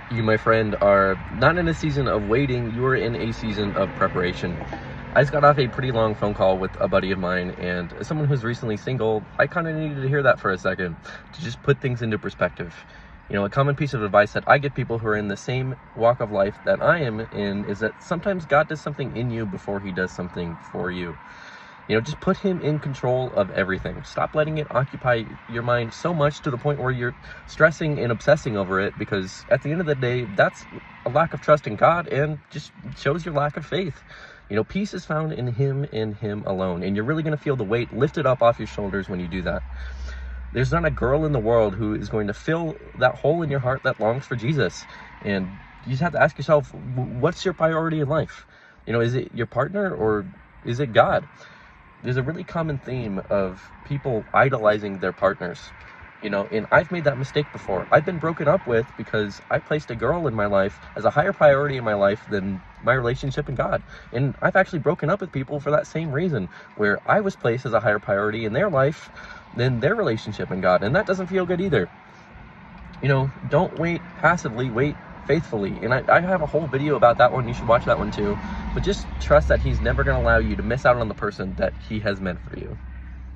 You, my friend, are not in a season of waiting, you are in a season of preparation. I just got off a pretty long phone call with a buddy of mine, and as someone who's recently single, I kind of needed to hear that for a second to just put things into perspective. You know, a common piece of advice that I give people who are in the same walk of life that I am in is that sometimes God does something in you before he does something for you. You know, just put him in control of everything. Stop letting it occupy your mind so much to the point where you're stressing and obsessing over it, because at the end of the day, that's a lack of trust in God and just shows your lack of faith. You know, peace is found in him alone, and you're really going to feel the weight lifted up off your shoulders when you do that. There's not a girl in the world who is going to fill that hole in your heart that longs for Jesus. And you just have to ask yourself, what's your priority in life? You know, is it your partner or is it God? There's a really common theme of people idolizing their partners, you know, and I've made that mistake before. I've been broken up with because I placed a girl in my life as a higher priority in my life than my relationship in God. And I've actually broken up with people for that same reason, where I was placed as a higher priority in their life than their relationship in God. And that doesn't feel good either. You know, don't wait passively, wait faithfully. And I have a whole video about that one. You should watch that one too. But just trust that he's never going to allow you to miss out on the person that he has meant for you.